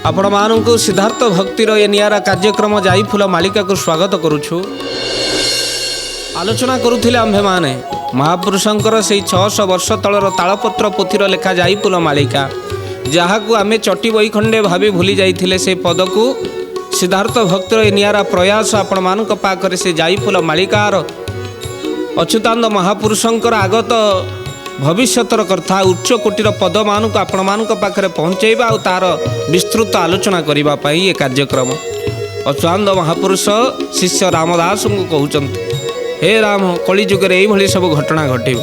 आपण मानक सिद्धार्थ भक्तिर ये नियारा कार्यक्रम जाई फूल मालिका को स्वागत करुछु। आलोचना करुथिले आम्भे माने महापुरुषंकर से 600 वर्ष तलर तालपत्र पोथीर लेखा जाई फूल मालिका जहाँ को आमे चटी बही खंडे भाभी भूली जाइथिले से पद को सिद्धार्थ भक्तिर ये नियारा प्रयास आपण मानक पाखरे से जाई फूल मालिकार अच्युतानंद महापुरुषंकर आगत भविष्यतर कथा उच्च कोटीर पद मान को आपण मान पाखे पहुँचेबा और तार विस्तृत आलोचना करने ये कार्यक्रम अच्युतानंद महापुरुष शिष्य रामदास को कहते हे राम कली जुगे ये सब घटना घटे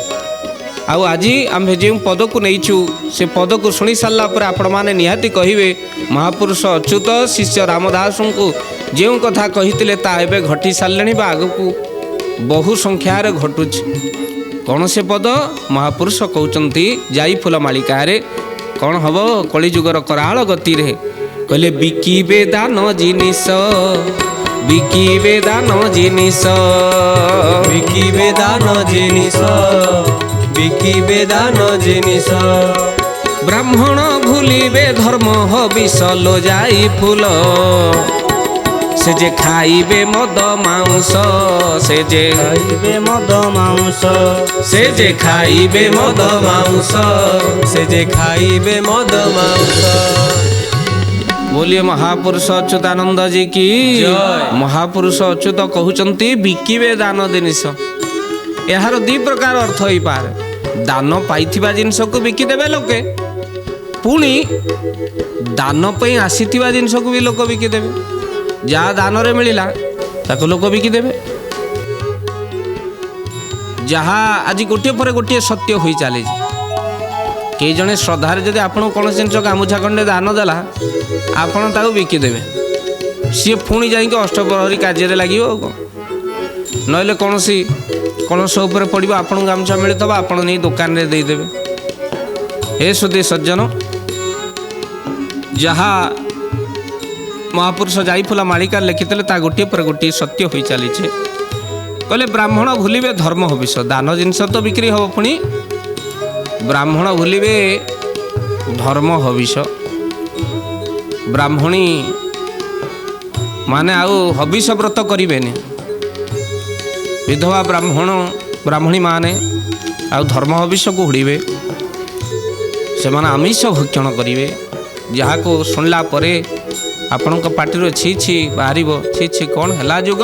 आज आम जो पद को नहींचु से पद को शुणी सारापर आपण मैंने निहाती कहे महापुरुष अच्युत शिष्य रामदास को जो कथा कही ताबे घटी सारे आग को बहु संख्यार घटुच कौन से पद महापुरुष कहते जाई फूल मालिका कौन हम कलिजुगर कराल गति रे कहले बिकिबे दान जिनिस बिकिबे दान जिनिस बिकिबे दान जिनिस बिकिबे दान जिनिस ब्राह्मण भूलिबे धर्म हबिसल जाई फूल से जे खाइबे मद मांस से जे खाइबे मद मांस से जे खाइबे मद मांस से जे खाइबे मद मांस। बोलिए महापुरुष अच्युतानंद जी की महापुरुष अच्युत कहते बिकिबे दान जिनिस यार दी प्रकार अर्थ हो पारे दान पाइथिबा जिनिस को बिकिदेबे लोके पुणी दान पई आसीथिबा जिनिस को भी लोक बिकिदेबे जहाँ दान रे मिला ताको लोक बिकिदेबे जहाँ आज गोटे पर गोटे सत्य हो चली कई जने श्रद्धार जदि आपन कौन जिन गामुछा खंडे दान देला आपन ताको बिकिदेबे सी पुणी जाइक अष्टप्रहरी कार्य लगे नहले कौन उपर पड़ो आपन गामुछा मिलता आपन नहीं दुकान रे देदेबे। हे सुधी सज्जन जहाँ महापुरुष जाई फूला मालिका लिखिते ता गोटे पर गोटे सत्य हो चली कहले ब्राह्मण भूलिबे धर्म हबिष दान जिनस तो बिक्री हम पुणी ब्राह्मण भूलिबे धर्म हबिष ब्राह्मणी माने आउ हबिष व्रत करें विधवा ब्राह्मणी माने आउ धर्म हबिष को हुड़े से माने आमिष भक्षण करेंगे जहाँ को शुणला परे आपण पार्टी छी छी बाहर छी छी कौन है जुग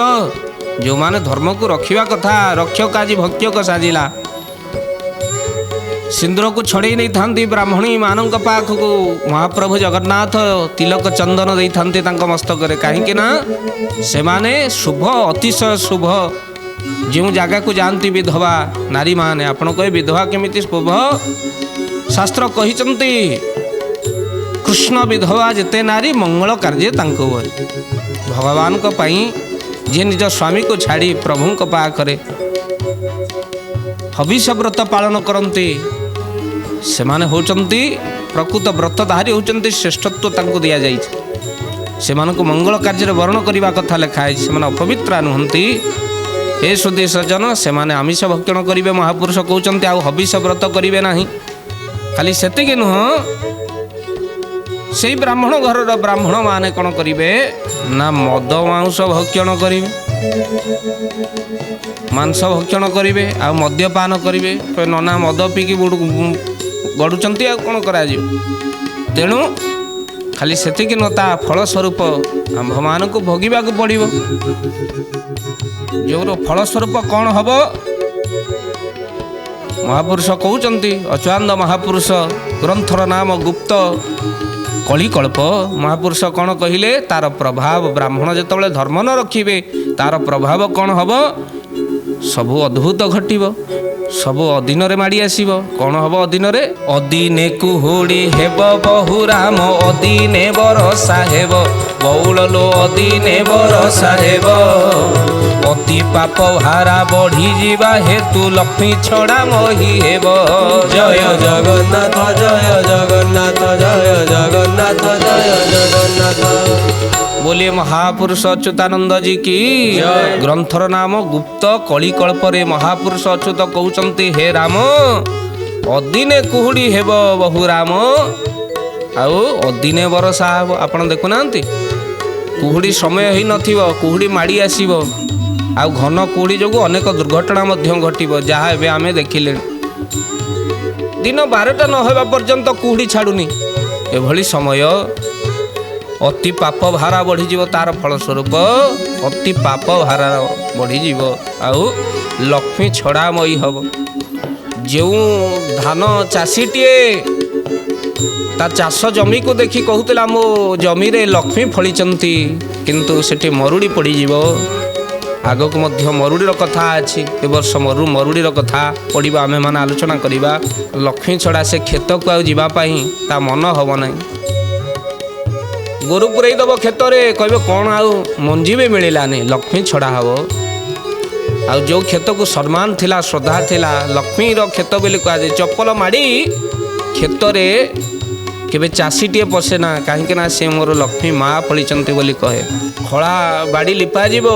जो माने धर्म को रखा कथा रक्षक आज भक्षक साजिला सिंदूर को छड़े नहीं था ब्राह्मणी मान पाख को महाप्रभु जगन्नाथ तिलक चंदन दे था मस्तक कहीं से माने शुभ अतिशय शुभ जो जगह को जानती विधवा नारी माने आपण कहे विधवा केमिति शुभ शास्त्र कही कृष्ण विधवा जिते नारी मंगल कार्य भगवान को पाई जे निज स्वामी को छाड़ी प्रभु को पाखरे हविष व्रत पालन करते से माने होचंती प्रकृत व्रतधारी होचंती श्रेष्ठत्व तांको दिया जाई से मानको मंगल कार्य वर्ण करने कथा लिखाई से माने अपवित्र नुहंती। हे सुधी सज्जन से माने आमिष भक्षण करेंगे महापुरुष कहते आ हविष व्रत करेंगे ना खाली सेतिके नुह से ब्राह्मण घर ब्राह्मण माने कौन करेंगे ना मद मांस भक्षण करेंगे मांस भक्षण करेंगे आ मद्यपान करेंगे नना मद पीकी गड़ुंट कौन करा तेणु खाली सेतिके नता फलस्वरूप आंभ मान को भोगवा को पड़ो जो फलस्वरूप कौन हम महापुरुष कहते अच्युतानंद महापुरुष ग्रंथर नाम गुप्त कलिकल्प महापुरुष कौन कहले तार प्रभाव ब्राह्मण जिते धर्म न रखिए तार प्रभाव कौन हम सबू अद्भुत घटव सबू अधीन माड़ी आसब कौन हम अधीन अदीने कुहुड़ी हेब बहु राम अदीने बरसा हेब बौल लो अदीने बरसा हेब अति पाप भारा बढ़ी जीवा हेतु लक्ष्मी छड़ा मही हेब। जय जगन्नाथ जय जगन्नाथ जय जगन्नाथ जय जगन्नाथ। बोलिए महापुरुष अच्युतानंद जी की ग्रंथर नाम गुप्त कलिकल्प रे महापुरुष अच्युत कहते हे राम अदिने कुहुड़ी हेब बहु राम ଆଉ ଅଦିନେ ବର୍ଷା ହେବ। ଆପଣ ଦେଖୁନାହାନ୍ତି କୁହୁଡ଼ି ସମୟ ହେଇନଥିବ, କୁହୁଡ଼ି ମାଡ଼ି ଆସିବ, ଆଉ ଘନ କୁହୁଡ଼ି ଯୋଗୁଁ ଅନେକ ଦୁର୍ଘଟଣା ମଧ୍ୟ ଘଟିବ, ଯାହା ଏବେ ଆମେ ଦେଖିଲେଣି। ଦିନ 12ଟା ନ ହେବା ପର୍ଯ୍ୟନ୍ତ କୁହୁଡ଼ି ଛାଡ଼ୁନି। ଏଭଳି ସମୟ ଅତି ପାପ ଭାରା ବଢ଼ିଯିବ, ତାର ଫଳସ୍ୱରୂପ ଅତି ପାପ ଭାରା ବଢ଼ିଯିବ, ଆଉ ଲକ୍ଷ୍ମୀ ଛଡ଼ାମୟୀ ହେବ। ଯେଉଁ ଧାନ ଚାଷୀଟିଏ ତା ଚାଷ ଜମିକୁ ଦେଖି କହୁଥିଲା ମୋ ଜମିରେ ଲକ୍ଷ୍ମୀ ଫଳିଛନ୍ତି, କିନ୍ତୁ ସେଠି ମରୁଡ଼ି ପଡ଼ିଯିବ। ଆଗକୁ ମଧ୍ୟ ମରୁଡ଼ିର କଥା ଅଛି। ଏ ବର୍ଷ ମରୁଡ଼ିର କଥା ପଡ଼ିବ, ଆମେମାନେ ଆଲୋଚନା କରିବା। ଲକ୍ଷ୍ମୀ ଛଡ଼ା ସେ କ୍ଷେତକୁ ଆଉ ଯିବା ପାଇଁ ତା ମନ ହେବ ନାହିଁ। ଗୋରୁ ପୁରେଇ ଦେବ କ୍ଷେତରେ, କହିବେ କ'ଣ ଆଉ ମଞ୍ଜି ବି ମିଳିଲାନି, ଲକ୍ଷ୍ମୀ ଛଡ଼ା ହେବ। ଆଉ ଯେଉଁ କ୍ଷେତକୁ ସମ୍ମାନ ଥିଲା, ଶ୍ରଦ୍ଧା ଥିଲା, ଲକ୍ଷ୍ମୀର କ୍ଷେତ ବୋଲି କୁହାଯାଏ, ଚପଲ ମାଡ଼ି କ୍ଷେତରେ କେବେ ଚାଷୀଟିଏ ପଶେ ନା, କାହିଁକି ନା ସେ ମୋର ଲକ୍ଷ୍ମୀ ମା ଫଳିଛନ୍ତି ବୋଲି କହେ। ଖଳା ବାଡ଼ି ଲିପାଯିବ,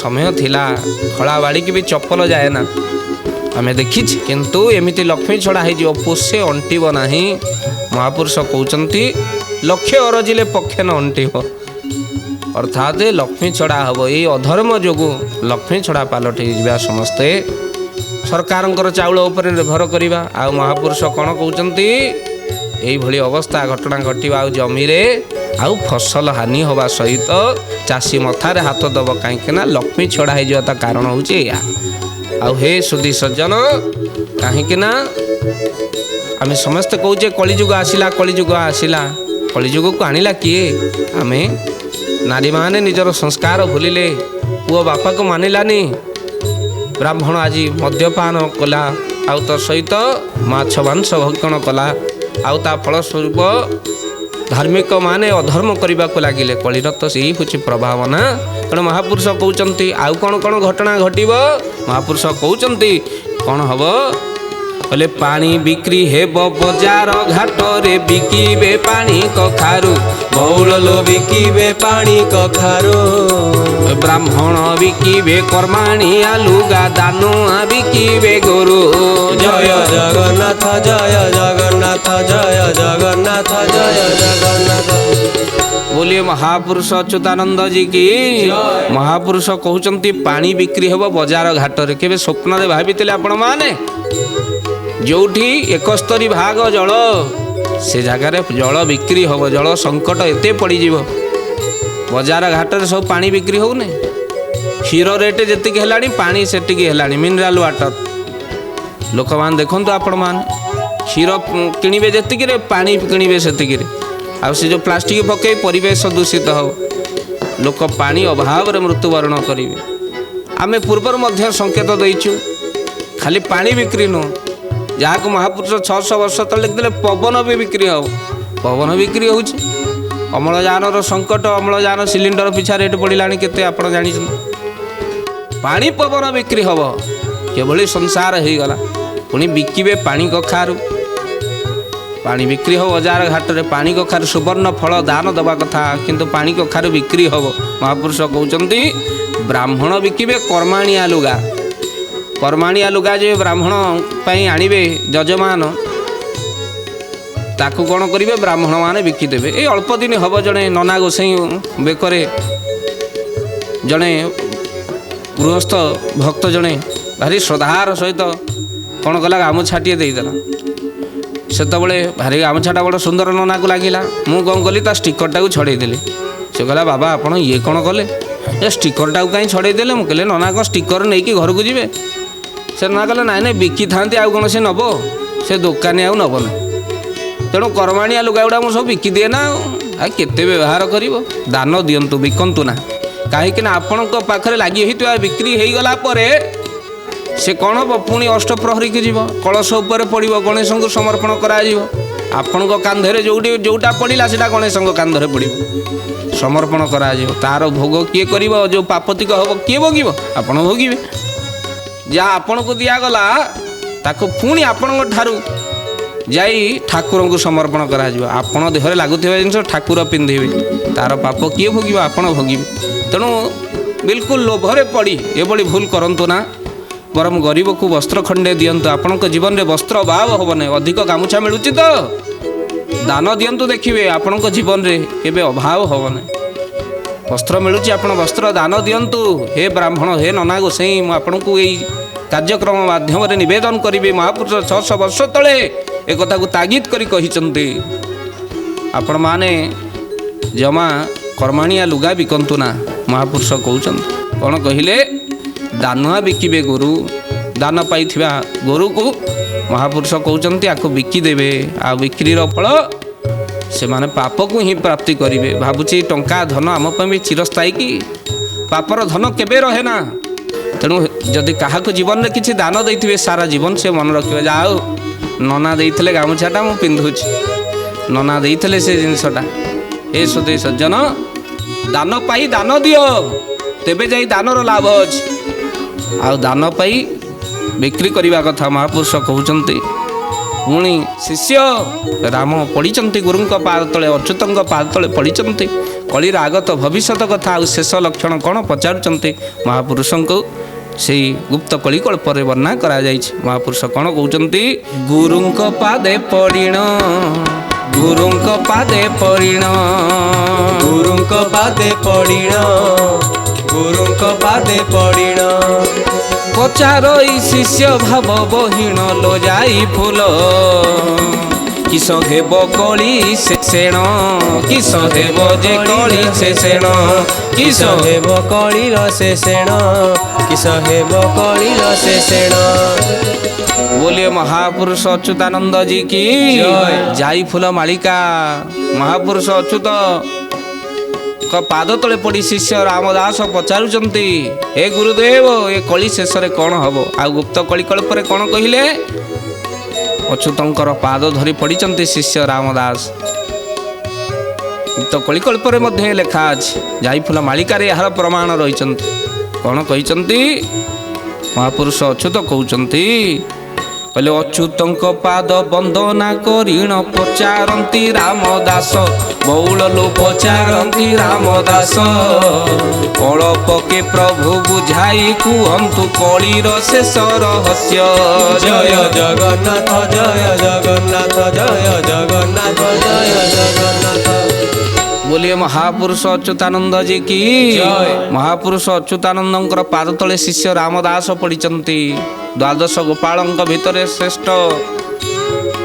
ସମୟ ଥିଲା, ଖଳା ବାଡ଼ିକି ବି ଚପଲ ଯାଏ ନା, ଆମେ ଦେଖିଛି। କିନ୍ତୁ ଏମିତି ଲକ୍ଷ୍ମୀ ଛଡ଼ା ହେଇଯିବ, ପୋଷେ ଅଣ୍ଟିବ ନାହିଁ। ମହାପୁରୁଷ କହୁଛନ୍ତି ଲକ୍ଷ୍ୟ ଅରଜିଲେ ପକ୍ଷେ ନ ଅଣ୍ଟିବ, ଅର୍ଥାତ୍ ଲକ୍ଷ୍ମୀ ଛଡ଼ା ହେବ। ଏଇ ଅଧର୍ମ ଯୋଗୁଁ ଲକ୍ଷ୍ମୀ ଛଡ଼ା ପାଲଟି ଯିବା, ସମସ୍ତେ ସରକାରଙ୍କର ଚାଉଳ ଉପରେ ନିର୍ଭର କରିବା। ଆଉ ମହାପୁରୁଷ କ'ଣ କହୁଛନ୍ତି, ଏଇଭଳି ଅବସ୍ଥା ଘଟଣା ଘଟିବା, ଆଉ ଜମିରେ ଆଉ ଫସଲ ହାନି ହେବା ସହିତ ଚାଷୀ ମଥାରେ ହାତ ଦେବ, କାହିଁକି ନା ଲକ୍ଷ୍ମୀ ଛଡ଼ା ହେଇଯିବା। ତା କାରଣ ହେଉଛି ଏଇଆ। ଆଉ ହେ ସୁଧୀ ସଜ୍ଜନ, କାହିଁକି ନା ଆମେ ସମସ୍ତେ କହୁଛେ କଳିଯୁଗ ଆସିଲା, କଳିଯୁଗ ଆସିଲା। କଳିଯୁଗକୁ ଆଣିଲା କିଏ? ଆମେ ନାରୀମାନେ ନିଜର ସଂସ୍କାର ଭୁଲିଲେ, ପୁଅ ବାପାକୁ ମାନିଲାନି, ବ୍ରାହ୍ମଣ ଆଜି ମଦ୍ୟପାନ କଲା, ଆଉ ତା ସହିତ ମାଛ ମାଂସ ଭକ୍ଷଣ କଲା, ଆଉ ତା ଫଳସ୍ୱରୂପ ଧାର୍ମିକ ମାନେ ଅଧର୍ମ କରିବାକୁ ଲାଗିଲେ। କଳିର ତ ସେଇ ହେଉଛି ପ୍ରଭାବ ନା। ତେଣୁ ମହାପୁରୁଷ କହୁଛନ୍ତି ଆଉ କ'ଣ କ'ଣ ଘଟଣା ଘଟିବ। ମହାପୁରୁଷ କହୁଛନ୍ତି କ'ଣ ହେବ ବୋଲେ, ପାଣି ବିକ୍ରି ହେବ ବଜାର ଘାଟରେ, ବିକିବେ ପାଣି କଖାରୁ, ବଉଳ ଲୋ ବିକିବେ ପାଣି କଖାରୁ, ବ୍ରାହ୍ମଣ ବିକିବେ କର୍ମାଣିଆ ଲୁଗା, ଦାନୁଆ ବିକିବେ ଗୋରୁ। ଜୟ ଜଗନ୍ନାଥ ଜୟ ଜଗନ୍ନାଥ ଜୟ ଜଗନ୍ନାଥ ଜୟ ଜଗନ୍ନାଥ। बोलिए महापुरुष अच्युतानंद जी की। महापुरुष कहते पानी बिक्री हम बजार घाटर, केवे स्वप्न भाई आपण मैंने जोठी 71 भाग जल से जगार जल बिक्री हम, जल संकट एत पड़ बजार घाटर सब पानी बिक्री होने, क्षीर रेट जी है पानी से मिनराल वाटर। लोक मैंने देखु आपण मैंने क्षीर किणवे जी पानी किणवे से आ जो प्लास्टिक पकई परिवेश दूषित हो, लोक पानी अभाव मृत्युवरण करेंगे। आम पूर्वर संकेत देचु खाली पानी बिक्री नुह, जहाँ को महापुरुष 600 वर्ष तले लिखिले पवन भी बिक्री हो, पवन बिक्री हो। अम्लजान संकट, अम्लजान सिलिंडर पिछा रेट पड़ा के आप जानी, पानी पवन बिक्री हम केवल संसार हो गला। पुणी बिकिबे पानी कखारू, पानी बिक्री हो बजार घाट में, पानी कखारू सुवर्ण फल दान दबा कथा, किंतु पानी कखारू बिक्री हम। महापुरुष कहते ब्राह्मण बिकिबे कर्माणिया लुगा, कर्माणिया लुगा जो ब्राह्मण आणवे जजमान, ताकू कौन करेंगे ब्राह्मण मैंने बिकिदेवे। ये अल्प दिन हम जड़े नना गोसाई बेकरे जड़े गृहस्थ भक्त जड़े भारी श्रद्धार सहित कौन कला गामुछाटे देदेला, से भारी गामुछाटा बड़ सुंदर नना को लगिला। मु कौन कली स्टिकरटा छड़ेदेली, से कहला बाबा आप ये कौन कले, स्टिकरटा कहीं छड़ेदेले। मुझे कहले नना कौन स्टिकर नहीं कि घर को जी, से ना कहले नाई ना बिकी था कौन से नब, से दुकानी आउ नब ना। तेणु कर्माणिया लुगा गुड़ा मुझे सब बिकी दिए ना, केते व्यवहार कर दान दिंतु बिकंतु ना, कहीं आपण पाखे लगी बिक्री हो गला से कौन हम पुणी अष्टप्रहरी की जीव कलश उपर पड़ो, गणेश को समर्पण करण कांधे जोटा पड़ा से गणेश कांधे पड़ो, समर्पण कर तार भोग किए कर, जो पापतिक हम किए भोग आप भोगे, जहाँ आपण को दिगला ताको पुणी आपण ठारू जाई ठाकुर को समर्पण कर, आपण देहरे लगुवा जिन ठाकुर पिंधे, तार पाप किए भोग आप भोगे। तेणु बिल्कुल लोभरे पड़ी ये भूल करंतु ना, बरम गरीब को वस्त्र खंडे दिंतु, आपण जीवन में वस्त्र अभाव हम ना। अधिक गामुछा मिलूँ तो ଦାନ ଦିଅନ୍ତୁ, ଦେଖିବେ ଆପଣଙ୍କ ଜୀବନରେ କେବେ ଅଭାବ ହେବ ନାହିଁ। ବସ୍ତ୍ର ମିଳୁଛି, ଆପଣ ବସ୍ତ୍ର ଦାନ ଦିଅନ୍ତୁ। ହେ ବ୍ରାହ୍ମଣ, ହେ ନନା ଗୋସାଇଁ, ମୁଁ ଆପଣଙ୍କୁ ଏଇ କାର୍ଯ୍ୟକ୍ରମ ମାଧ୍ୟମରେ ନିବେଦନ କରିବି। ମହାପୁରୁଷ 600 ବର୍ଷ ତଳେ ଏକଥାକୁ ତାଗିଦ କରି କହିଛନ୍ତି, ଆପଣମାନେ ଜମା କର୍ମାଣିଆ ଲୁଗା ବିକନ୍ତୁ ନା। ମହାପୁରୁଷ କହୁଛନ୍ତି କ'ଣ କହିଲେ? ଦାନୁଆ ବିକିବେ ଗୋରୁ, ଦାନ ପାଇଥିବା ଗୋରୁକୁ ମହାପୁରୁଷ କହୁଛନ୍ତି ଆକୁ ବିକିଦେବେ, ଆଉ ବିକ୍ରିର ଫଳ ସେମାନେ ପାପକୁ ହିଁ ପ୍ରାପ୍ତି କରିବେ। ଭାବୁଛି ଟଙ୍କା ଧନ ଆମ ପାଇଁ ବି ଚିରସ୍ଥାୟୀ କି? ପାପର ଧନ କେବେ ରହେ ନା। ତେଣୁ ଯଦି କାହାକୁ ଜୀବନରେ କିଛି ଦାନ ଦେଇଥିବେ, ସାରା ଜୀବନ ସେ ମନେ ରଖିବେ, ଯାହା ହଉ ନନା ଦେଇଥିଲେ ଗାମୁଛାଟା ମୁଁ ପିନ୍ଧୁଛି, ନନା ଦେଇଥିଲେ ସେ ଜିନିଷଟା। ଏ ସୁଧୀ ସଜ୍ଜନ, ଦାନ ପାଇ ଦାନ ଦିଅ, ତେବେ ଯାଇ ଦାନର ଲାଭ ଅଛି। ଆଉ ଦାନ ପାଇ ବିକ୍ରି କରିବା କଥା ମହାପୁରୁଷ କହୁଛନ୍ତି। ପୁଣି ଶିଷ୍ୟ ରାମ ପଡ଼ିଛନ୍ତି ଗୁରୁଙ୍କ ପାଦ ତଳେ, ଅଚ୍ୟୁତଙ୍କ ପାଦ ତଳେ ପଡ଼ିଛନ୍ତି। କଳିର ଆଗତ ଭବିଷ୍ୟତ କଥା ଆଉ ଶେଷ ଲକ୍ଷଣ କ'ଣ ପଚାରୁଛନ୍ତି ମହାପୁରୁଷଙ୍କୁ। ସେଇ ଗୁପ୍ତ କଳିକଳ୍ପରେ ବର୍ଣ୍ଣନା କରାଯାଇଛି। ମହାପୁରୁଷ କ'ଣ କହୁଛନ୍ତି? ଗୁରୁଙ୍କ ପାଦେ ପଡ଼ିଣ, ଗୁରୁଙ୍କ ପାଦେ ପଡ଼ିଣ, ଗୁରୁଙ୍କ ପାଦେ ପଡ଼ିଣ, ଗୁରୁଙ୍କ ପାଦେ ପଡ଼ିଣ। ପଚାରଇ ଶିଷ୍ୟ ଭାବ ବହିଣ लो ଯାଇ ଫୁଲ, କିସ ହେବ କଳି ଶେଷେଣ, କିସ ହେବ ଯେ କଳି ଶେଷେଣ, କିସ ହେବ କଳିର ଶେଷେଣ, କିସ ହେବ କଳିର ଶେଷେଣ। बोलिए महापुरुष अच्युतानंद जी की जाई फूल मालिका। महापुरुष अच्युत पाद तले पड़ी शिष्य रामदास पचारुचंती, हे गुरुदेव ए कली शेष रे कौन हम? आ गुप्त कलिकल्प कौन कहले? अच्युतंकर पाद धरी पड़िचंती शिष्य रामदास। गुप्त कलिकल्प लेखा अछि, जाई फूल मालिकार यार प्रमाण रही। कौन कही? महापुरुष अच्युत कहते, कहले अच्युतंक पाद बंदना करीण पचारती रामदास, बौल लो पचारती रामदास। कलपके प्रभु बुझाई कुहंतु कलिर शेष रहस्य। जय जगन्नाथ, जय जगन्नाथ, जय जगन्नाथ, जय जगन्नाथ। बोलिए महापुरुष अच्युतानंद जी की। महापुरुष अच्युतानंद पाद तले शिष्य रामदास पड़िचंती। द्वादश गोपालंक भितरे श्रेष्ठ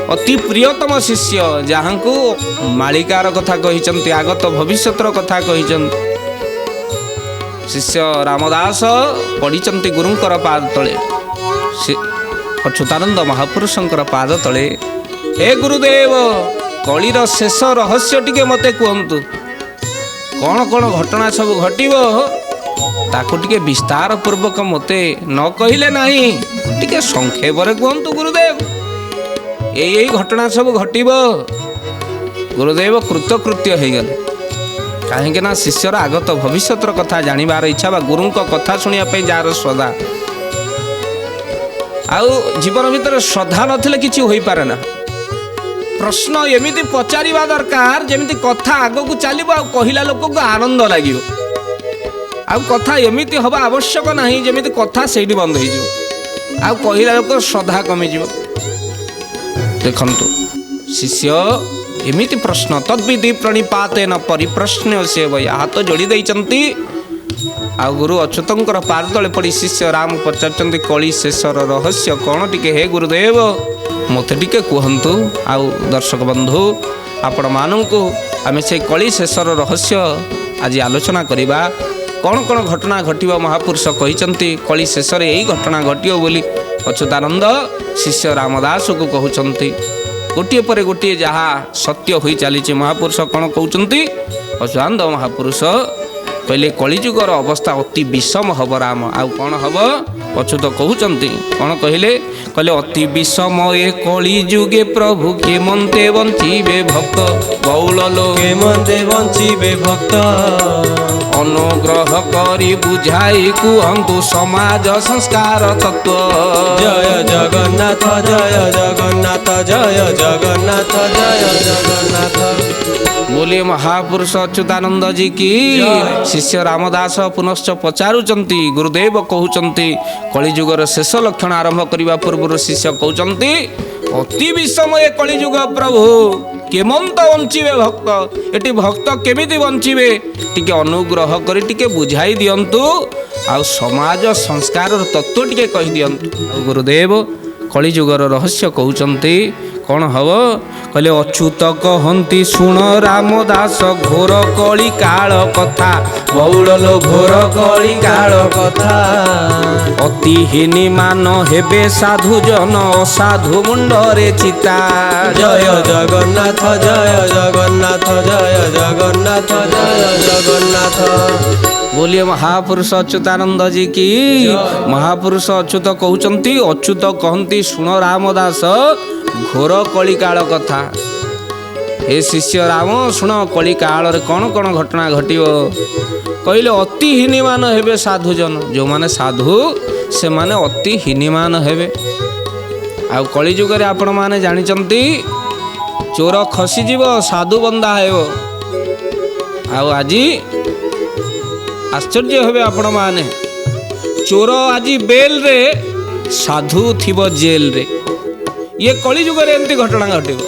अति प्रियतम शिष्य, जहाँ को मालिकार कथा कही, आगत भविष्यतर कथा कही। शिष्य रामदास पड़िचंती गुरुंकर पाद तले, अच्युतानंद महापुरुषंकर पाद तले। हे गुरुदेव, कलिर शेष रहस्य टिके मते कहतु, कौन कौन घटना सब घटिब ताकू टिके विस्तार पूर्वक मते न कहिले नहीं, टिके संक्षेप रे कहतु गुरुदेव। यही घटना सब घटिब। गुरुदेव कृतकृत्य हो गले, कहीं ना शिष्यर आगत भविष्यतर कथा जानिबार इच्छा बा गुरुंक कथा शुणिया जार श्रद्धा। आउ जीवन भीतर श्रद्धा नथिले किछि होई पारे ना। प्रश्न एमिति पचारिबा दरकार जेमिति कथा आगकू चलिबो आ कहिला लोक को आनंद लागिबो। आ कथा एमिति हबा आवश्यक नाही जेमिति कथा सेठी बंद होई जिवो आ कहिला लोक श्रद्धा कमी जिवो। देखंतु शिष्य एमिति प्रश्न तद्विधि प्रणिपातेन परिप्रश्न से भय हाथ जोड़ी दैचंती। आ गुरु अच्युतंकर पाद तले पड़ी शिष्य राम पचारचंती कली शेषर रहस्य कौन टिके? हे गुरुदेव मते टिके कहंतु। आउ दर्शक बंधु आपण मानंकु आमे से कली शेषर रहस्य आज आलोचना करिबा। कौन कौन घटना घटिबा महापुरुष कहिचंती, कली शेष रे एई घटना घटियो बोली अच्युतानंद शिष्य रामदास को कहउचंती। गोटिए पर गोटिए जहा सत्य होई चलीचे महापुरुष कौन कहउचंती? अच्युतानंद महापुरुष कहले कलिजुगर अवस्था अति विषम हब राम। आउ कौन हब? अच्युत कहउचंती कौन कहले? कहले अति विषम ए कलिजुगे प्रभु के मन्ते बंचिबे भक्त, बौल लोक के मन्ते बंचिबे भक्त। अनुग्रह करी बुझाई कुहंतु समाज संस्कार तत्व। जय जगन्नाथ, जय जगन्नाथ, जय जगन्नाथ, जय जगन्नाथ। बोलिए महापुरुष अच्युतानंद जी की। शिष्य रामदास पुनश्च पचारुचंती, गुरुदेव कहउचंती कलिजुगर शेष लक्षण आरंभ करने पूर्व शिष्य कहउचंती अति विषम ए कलिजुग प्रभु, କେମନ୍ତ ବଞ୍ଚିବେ ଭକ୍ତ, ଏଠି ଭକ୍ତ କେମିତି ବଞ୍ଚିବେ ଟିକେ ଅନୁଗ୍ରହ କରି ଟିକେ ବୁଝାଇ ଦିଅନ୍ତୁ, ଆଉ ସମାଜ ସଂସ୍କାରର ତତ୍ତ୍ୱ ଟିକେ କହିଦିଅନ୍ତୁ। ଆଉ ଗୁରୁଦେବ କଳିଯୁଗର ରହସ୍ୟ କହୁଛନ୍ତି କ'ଣ ହବ କହିଲେ, ଅଚ୍ୟୁତ କହନ୍ତି ଶୁଣ ରାମଦାସ ଘୋର କଳି କାଳ କଥା, ବଉଳ ଲୋ ଘୋର କଳି କାଳ କଥା। ଅତିହୀନି ମାନ ହେବେ ସାଧୁ ଜନ, ଅସାଧୁ ମୁଣ୍ଡରେ ଚିତା। ଜୟ ଜଗନ୍ନାଥ ଜୟ ଜଗନ୍ନାଥ ଜୟ ଜଗନ୍ନାଥ ଜୟ ଜଗନ୍ନାଥ। बोलिए महापुरुष अच्युतानंद जी की। महापुरुष अच्युत कहते अच्युत कहती शुण रामदास घोर कली काल कथा। हे शिष्य राम शुण कली काल कौन कौन घटना घटव कहले, अति हीनीमान हेबे साधुजन, जो माने साधु से माने अति हीनीमान हेबे। आ कलिजुगे आपण माने जानिचंती चोर खसीजीव साधु बंदा हेब। आज आश्चर्य हेबे आपण माने, चोर आज बेल रे साधु थिबो जेल रे। ये कलिजुगे एमती घटना घटिब।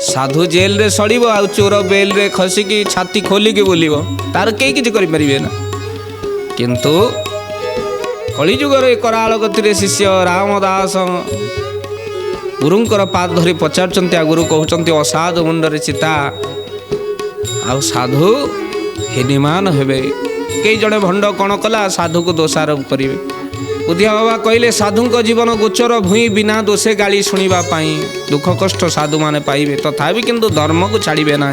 साधु जेल रे सड़ब आ चोर बेल रे खसिकी छाती खोलिकी बुलिब, तार केही किछि करि परिबे ना। किंतु कलिजुगर कराल गति शिष्य रामदास गुरुंकर पाद धरी पचारुचंती, गुरु कहउचंती असाधु मुंडरे चिता। आ साधु हिनिमान हेबे। कई जड़े भंड कौन कला साधु को दोषारोप करेंगे। बुधिया बाबा कहले साधु जीवन गोचर भूई बिना दोषे गाली शुणा दुख कष्ट साधु माने पाइबे, तथापि किंतु धर्म को छाड़िबे ना।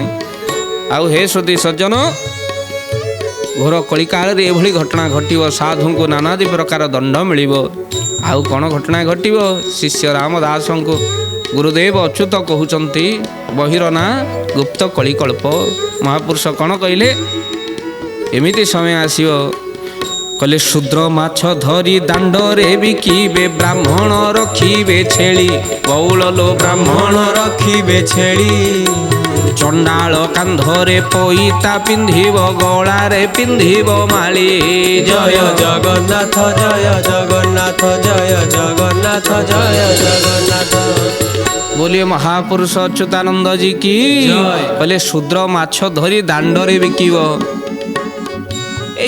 आउ हे श्रुति सज्जन घोर कली काल रे एभली घटना घटिव, साधु को नानादि प्रकार दंड मिलिब। आउ कौन घटना घटिव, शिष्य रामदास को गुरुदेव अच्युत कहउचंती बहिरना गुप्त कलिकल्प। महापुरुष कौन कहले, एमिति समय आसियो कहले, शूद्र माछ धरी दांडरे बिकिबे, ब्राह्मण रखिबे छेली, बौल लो ब्राह्मण रखिबे छेली। चंडाल कांधरे पईता पिंधिब, गଳାରେ पिंधिब माली। जय जगन्नाथ जय जगन्नाथ जय जगन्नाथ जय जगन्नाथ। बोलिए महापुरुष अच्युतानंद जी की। कहले शूद्र माछ धरी दांडरे बिकिब।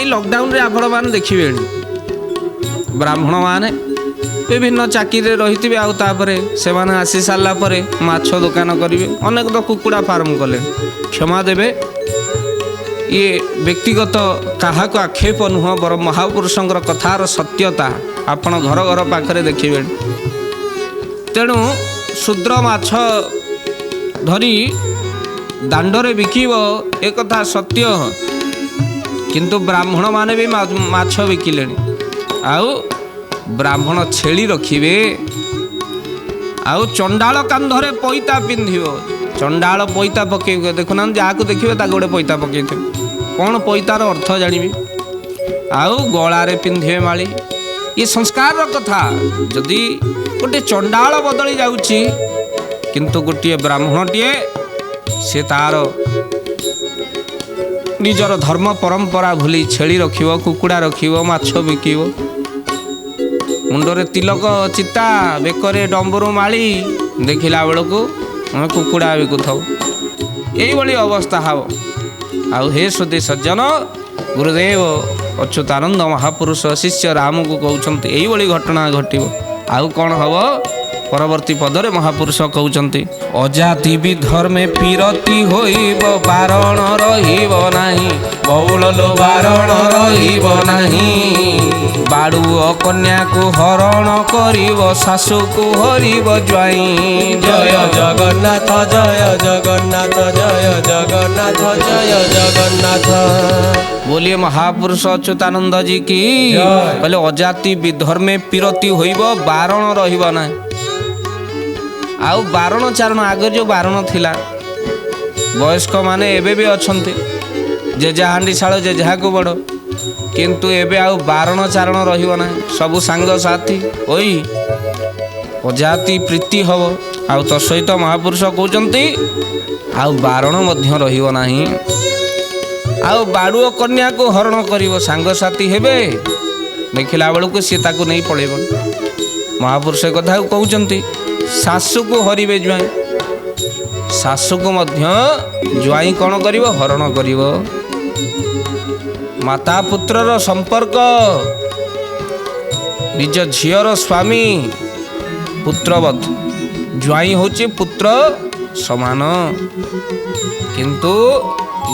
लॉकडाउन रे आपण मान देखिबे ब्राह्मण माने विभिन्न चाकरी रही से माने आसी सारा पर माछ दुकान करेंगे। अनेक तो कुकुड़ा फार्म कले, क्षमा देवे ये व्यक्तिगत क्या आक्षेप नुह, बर महापुरुषंकर कथार सत्यता आपण घर घर पाखरे देखिबे। तेणु शूद्र माछ धरी दांडरे बिकिब एक कथा सत्य, किंतु ब्राह्मण माने भी माछ बिकिले। आउ ब्राह्मण छेली रखिबे, आउ चंडाल कांधरे पैता पिंधिब। चंडाल पैता पकेबे, देखुना जहाँ देखिए गोटे पैता पकई कौन पैतार अर्थ जानिबे। आउ गଳାରେ पिंधिबे माली। ये संस्कार कथा। जदि गोटे चंडाल बदली जाउची किंतु गोटे ब्राह्मणटीए से तार निजर धर्म परंपरा भूली छेली रखिब, कुकुड़ा रखिब, माछ बिकिब। मुंडरे तिलक चिता, बेकरे डंबरू माली, देखिला बेलू कुकुड़ा बिकुथाऊ। यही अवस्था हम। आउ हे श्रुति सज्जन गुरुदेव अच्युतानंद महापुरुष शिष्य राम को कहते यही घटना घटिव। आउ कौन हम परवर्ती पदरे महापुरुष कहते, अजाति विधर्मे पीरती होइब, बारण रहिब नाही, बौल लो बारण रहिब नाही। बाड़ुओ कन्या को हरण करिब, शाशु को हरिब ज्वाई। जय जगन्नाथ जय जगन्नाथ जय जगन्नाथ जय जगन्नाथ। बोलिए महापुरुष अच्युतानंद जी की। कहले अजाति विधर्मे पीरती होइब, बारण रहिब नाही। आउ बारण चारण आगे जो बारण थिला, वयस्क माने एबे भी अछंते, जेजा हांडी शाल जेजा को बड़, किंतु एबे आउ बारण चारण रहिबो ना। सबु सांग साथी ओई अजाति प्रीति हबो। आउ तो सहित महापुरुष कहउचंती आउ बारण मध्य रहिबो नाही। आउ बाड़ुओ कन्या को हरण करिवो, सांग साथी हेबे, देखिला बेलू सी ताकू नहीं पड़ेबो। महापुरुष कथा कहउचंती शाशु को हरिबे ज्वाई। ଶାଶୁକୁ ମଧ୍ୟ ଜ୍ୱାଇଁ କ'ଣ କରିବ? ହରଣ କରିବ। ମାତା ପୁତ୍ରର ସମ୍ପର୍କ, ନିଜ ଝିଅର ସ୍ୱାମୀ ପୁତ୍ରବତ, ଜ୍ୱାଇଁ ହେଉଛି ପୁତ୍ର ସମାନ। କିନ୍ତୁ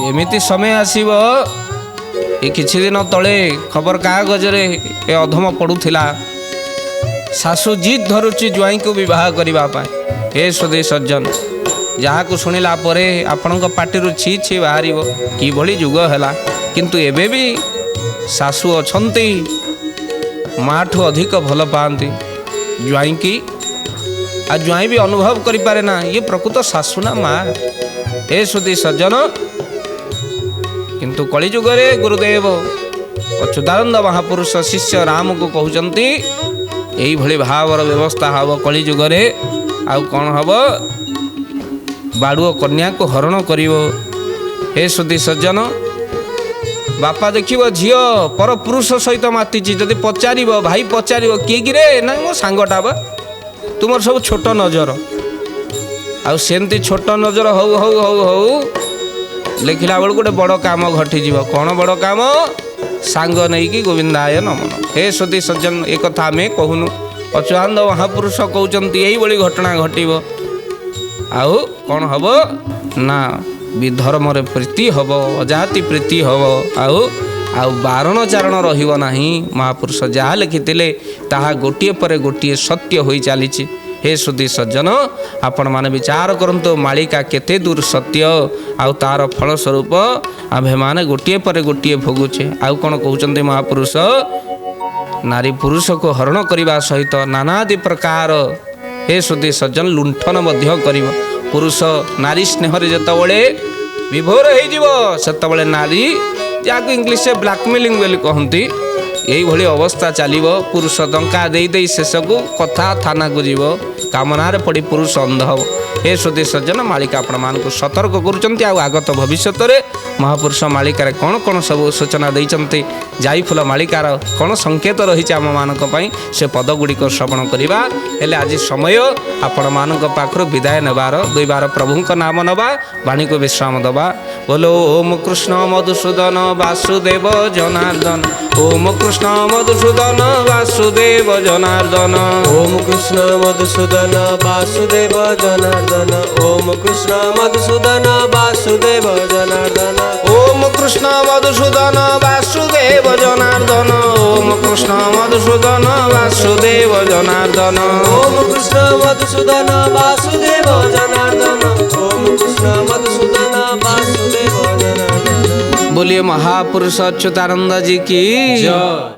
ଏମିତି ସମୟ ଆସିବ, ଏ କିଛି ଦିନ ତଳେ ଖବରକାଗଜରେ ଏ ଅଧମ ପଡ଼ୁଥିଲା, ଶାଶୁ ଜିଦ୍ ଧରୁଛି ଜ୍ୱାଇଁକୁ ବିବାହ କରିବା ପାଇଁ। ଏ ସୁଧୀ ସଜ୍ଜନ, ଯାହାକୁ ଶୁଣିଲା ପରେ ଆପଣଙ୍କ ପାଟିରୁ ଛି ଛି ବାହାରିବ, କିଭଳି ଯୁଗ ହେଲା। କିନ୍ତୁ ଏବେ ବି ଶାଶୁ ଅଛନ୍ତି, ମାଠୁ ଅଧିକ ଭଲ ପାଆନ୍ତି ଜ୍ୱାଇଁକି। ଆଉ ଜ୍ୱାଇଁ ବି ଅନୁଭବ କରିପାରେ ନା ଇଏ ପ୍ରକୃତ ଶାଶୁ ନା ମା। ଏ ସୁଧୀ ସଜ୍ଜନ, କିନ୍ତୁ କଳିଯୁଗରେ ଗୁରୁଦେବ ଅଚ୍ୟୁତାନନ୍ଦ ମହାପୁରୁଷ ଶିଷ୍ୟ ରାମକୁ କହୁଛନ୍ତି ଏଇଭଳି ଭାବର ବ୍ୟବସ୍ଥା ହେବ କଳିଯୁଗରେ। ଆଉ କ'ଣ ହେବ? ବାଡ଼ୁଅ କନ୍ୟାକୁ ହରଣ କରିବ। ହେ ସୁଧୀ ସଜ୍ଜନ, ବାପା ଦେଖିବ ଝିଅ ପର ପୁରୁଷ ସହିତ ମାତିଛି, ଯଦି ପଚାରିବ, ଭାଇ ପଚାରିବ କିଏ କିରେ? ନା ମୋ ସାଙ୍ଗଟା ବା, ତୁମର ସବୁ ଛୋଟ ନଜର। ଆଉ ସେମିତି ଛୋଟ ନଜର ହଉ ହଉ ହଉ ହଉ ଲେଖିଲା ବେଳକୁ ଗୋଟେ ବଡ଼ କାମ ଘଟିଯିବ। କ'ଣ ବଡ଼ କାମ? ସାଙ୍ଗ ନେଇକି ଗୋବିନ୍ଦାୟ ନମନ। ହେ ସୁଧୀ ସଜ୍ଜନ, ଏ କଥା ଆମେ କହୁନୁ, ଅଚ୍ୟୁତାନନ୍ଦ ମହାପୁରୁଷ କହୁଛନ୍ତି ଏଇଭଳି ଘଟଣା ଘଟିବ। ଆଉ କ'ଣ ହେବ ନା ବିଧର୍ମରେ ପ୍ରୀତି ହେବ, ଅଜାତି ପ୍ରୀତି ହେବ। ଆଉ ବାରଣ ଚାରଣ ରହିବ ନାହିଁ। ମହାପୁରୁଷ ଯାହା ଲେଖିଥିଲେ ତାହା ଗୋଟିଏ ପରେ ଗୋଟିଏ ସତ୍ୟ ହୋଇ ଚାଲିଛି। ହେ ସୁଧୀ ସଜ୍ଜନ, ଆପଣମାନେ ବିଚାର କରନ୍ତୁ ମାଳିକା କେତେ ଦୂର ସତ୍ୟ, ଆଉ ତାର ଫଳସ୍ୱରୂପ ଆମ୍ଭେମାନେ ଗୋଟିଏ ପରେ ଗୋଟିଏ ଭୋଗୁଛେ। ଆଉ କ'ଣ କହୁଛନ୍ତି ମହାପୁରୁଷ? ନାରୀ ପୁରୁଷକୁ ହରଣ କରିବା ସହିତ ନାନାଦି ପ୍ରକାର, ହେ ସୁଧୀ ସଜ୍ଜନ, ଲୁଣ୍ଠନ ମଧ୍ୟ କରିବ। ପୁରୁଷ ନାରୀ ସ୍ନେହରେ ଯେତେବେଳେ ବିଭୋର ହେଇଯିବ, ସେତେବେଳେ ନାରୀ, ଯାହାକୁ ଇଂଲିଶରେ ବ୍ଲାକମେଲିଂ ବୋଲି କହନ୍ତି, ଏଇଭଳି ଅବସ୍ଥା ଚାଲିବ। ପୁରୁଷ ଟଙ୍କା ଦେଇ ଦେଇ ଶେଷକୁ କଥା ଥାନାକୁ ଯିବ, କାମନାରେ ପଡ଼ି ପୁରୁଷ ଅନ୍ଧ ହେବ। ଏ ସୁଧୀ ସଜ୍ଜନ, ମାଳିକା ଆପଣମାନଙ୍କୁ ସତର୍କ କରୁଛନ୍ତି। ଆଉ ଆଗତ ଭବିଷ୍ୟତରେ ମହାପୁରୁଷ ମାଳିକାରେ କ'ଣ କ'ଣ ସବୁ ସୂଚନା ଦେଇଛନ୍ତି, ଜାଇଫୁଲ ମାଳିକାର କ'ଣ ସଂକେତ ରହିଛି ଆମମାନଙ୍କ ପାଇଁ, ସେ ପଦଗୁଡ଼ିକ ଶ୍ରବଣ କରିବା। ହେଲେ ଆଜି ସମୟ ଆପଣମାନଙ୍କ ପାଖରୁ ବିଦାୟ ନେବାର, ଦୁଇବାର ପ୍ରଭୁଙ୍କ ନାମ ନେବା, ବାଣୀକୁ ବିଶ୍ରାମ ଦେବା। ବୋଲୋ ଓମ୍ କୃଷ୍ଣ ମଧୁସୂଦନ ବାସୁଦେବ ଜନାର୍ଦ୍ଦନ। ଓମ୍ କୃଷ୍ଣ ମଧୁସୂଦନ ବାସୁଦେବ ଜନାର୍ଦ୍ଦନ। ओम कृष्ण मधुसूदन वासुदेव जनार्दन। ओम कृष्ण मधुसूदन वासुदेव जनार्दन। ओम कृष्ण मधुसूदन वासुदेव जनार्दन। ओम कृष्ण मधुसूदन वासुदेव जनार्दन। ओम कृष्ण मधुसूदन वासुदेव जनार्दन। ओम कृष्ण मधुसूदन वासुदेव जनार्दन। बोलिए महापुरुष अच्युतानंद जी की जय।